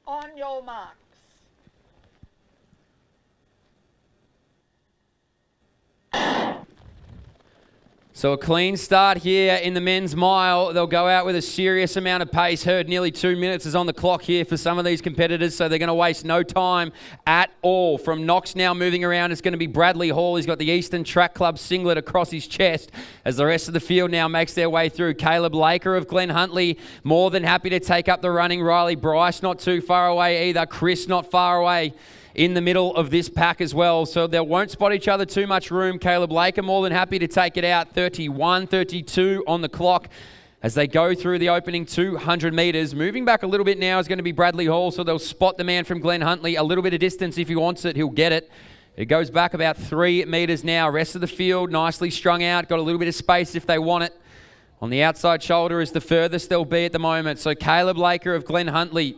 On your marks. So a clean start here in the men's mile. They'll go out with a serious amount of pace. Heard nearly 2 minutes is on the clock here for some of these competitors, so they're going to waste no time at all. From Knox now moving around, it's going to be Bradley Hall. He's got the Eastern Track Club singlet across his chest as the rest of the field now makes their way through. Caleb Laker of Glen Huntly, more than happy to take up the running. Riley Bryce not too far away either. Chris not far away in the middle of this pack as well. So they won't spot each other too much room. Caleb Laker more than happy to take it out. 31-32 on the clock as they go through the opening 200 metres. Moving back a little bit now is going to be Bradley Hall, so they'll spot the man from Glen Huntly. A little bit of distance if he wants it, he'll get it. It goes back about 3 metres now. Rest of the field nicely strung out. Got a little bit of space if they want it. On the outside shoulder is the furthest they'll be at the moment. So Caleb Laker of Glen Huntly,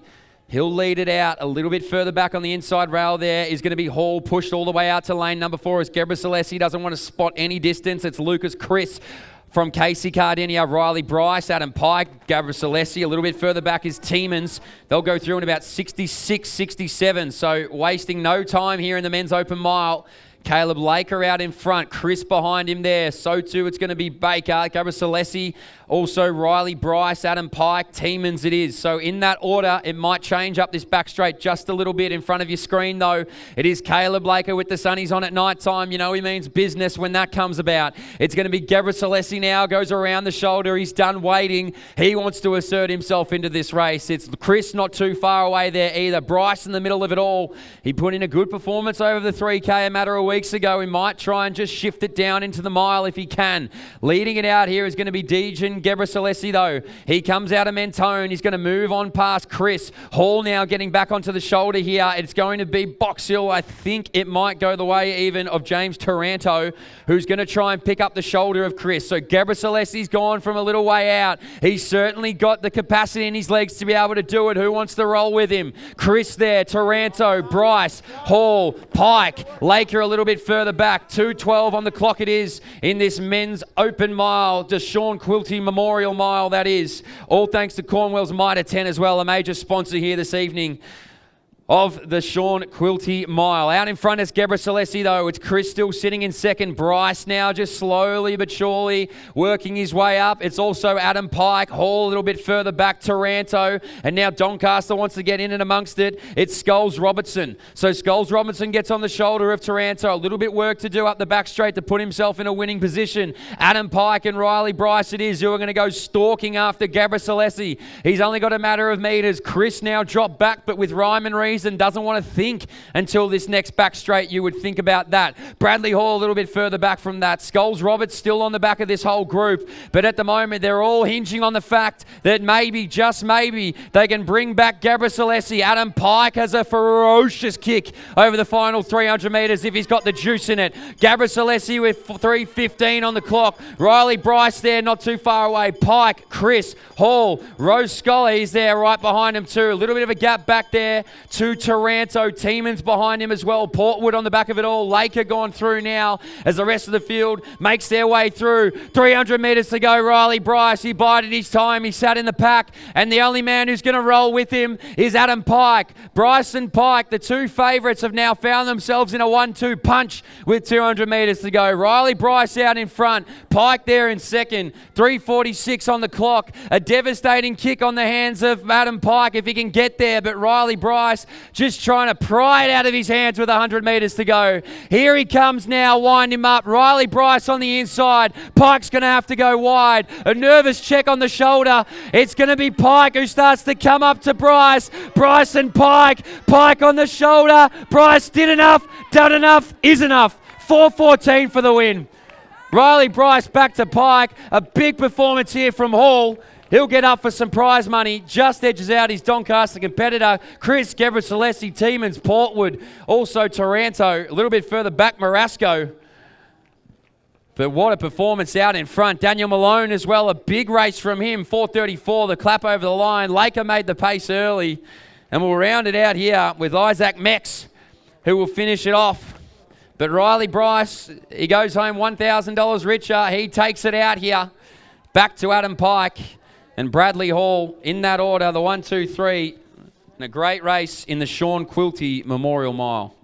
he'll lead it out. A little bit further back on the inside rail there is going to be Hall, pushed all the way out to lane number 4 as Gebra Selassie doesn't want to spot any distance. It's Lucas Chris from Casey Cardinia, Riley Bryce, Adam Pike, Gebra Selassie. A little bit further back is Tiemans. They'll go through in about 66, 67. So wasting no time here in the men's open mile. Caleb Laker out in front, Chris behind him there. So too it's going to be Baker, Gebra Selassie, also Riley Bryce, Adam Pike, Tiemans it is. So in that order, it might change up this back straight just a little bit. In front of your screen though, it is Caleb Laker with the sunnies on at night time. You know he means business when that comes about. It's going to be Gebra Selassie now, goes around the shoulder. He's done waiting. He wants to assert himself into this race. It's Chris not too far away there either. Bryce in the middle of it all. He put in a good performance over the 3K a matter of weeks ago. He might try and just shift it down into the mile if he can. Leading it out here is going to be Dejan Gebra Selassie though. He comes out of Mentone. He's going to move on past Chris. Hall now getting back onto the shoulder here. It's going to be Box Hill. I think it might go the way even of James Taranto, who's going to try and pick up the shoulder of Chris. So Gebra Selassie's gone from a little way out. He's certainly got the capacity in his legs to be able to do it. Who wants to roll with him? Chris there, Taranto, Bryce, Hall, Pike, Laker a little bit further back. 2:12 on the clock it is in this men's open mile. Deshaun Quilty Memorial Mile, that is. All thanks to Cornwell's Mitre 10 as well, a major sponsor here this evening of the Sean Quilty Mile. Out in front is Gebra Selassie though. It's Chris still sitting in second. Bryce now just slowly but surely working his way up. It's also Adam Pike. Hall a little bit further back. Taranto. And now Doncaster wants to get in and amongst it. It's Skulls Robertson. So Skulls Robertson gets on the shoulder of Taranto. A little bit work to do up the back straight to put himself in a winning position. Adam Pike and Riley Bryce it is who are going to go stalking after Gebra Selassie. He's only got a matter of metres. Chris now dropped back but with rhyme and reason doesn't want to think until this next back straight. You would think about that. Bradley Hall a little bit further back from that. Skulls Roberts still on the back of this whole group, but at the moment they're all hinging on the fact that maybe, just maybe, they can bring back Gebra Selassie. Adam Pike has a ferocious kick over the final 300 metres if he's got the juice in it. Gebra Selassie with 3:15 on the clock. Riley Bryce there not too far away. Pike, Chris, Hall, Rose Scholar, he's there right behind him too. A little bit of a gap back there to Taranto. Tiemans behind him as well. Portwood on the back of it all. Laker gone through now as the rest of the field makes their way through. 300 metres to go. Riley Bryce, he bided his time. He sat in the pack and the only man who's going to roll with him is Adam Pike. Bryce and Pike, the two favourites, have now found themselves in a 1-2 punch with 200 metres to go. Riley Bryce out in front. Pike there in second. 3:46 on the clock. A devastating kick on the hands of Adam Pike if he can get there, but Riley Bryce just trying to pry it out of his hands with 100 metres to go. Here he comes now, wind him up. Riley Bryce on the inside. Pike's going to have to go wide. A nervous check on the shoulder. It's going to be Pike who starts to come up to Bryce. Bryce and Pike. Pike on the shoulder. Bryce did enough, done enough, is enough. 4:14 for the win. Riley Bryce back to Pike. A big performance here from Hall. He'll get up for some prize money. Just edges out his Doncaster competitor, Chris, Gebra Selassie, Tiemans, Portwood, also Taranto. A little bit further back, Marasco. But what a performance out in front. Daniel Malone as well, a big race from him. 4:34, the clap over the line. Laker made the pace early. And we'll round it out here with Isaac Mex, who will finish it off. But Riley Bryce, he goes home $1,000 richer. He takes it out here. Back to Adam Pike and Bradley Hall in that order, the 1, 2, 3. And a great race in the Sean Quilty Memorial Mile.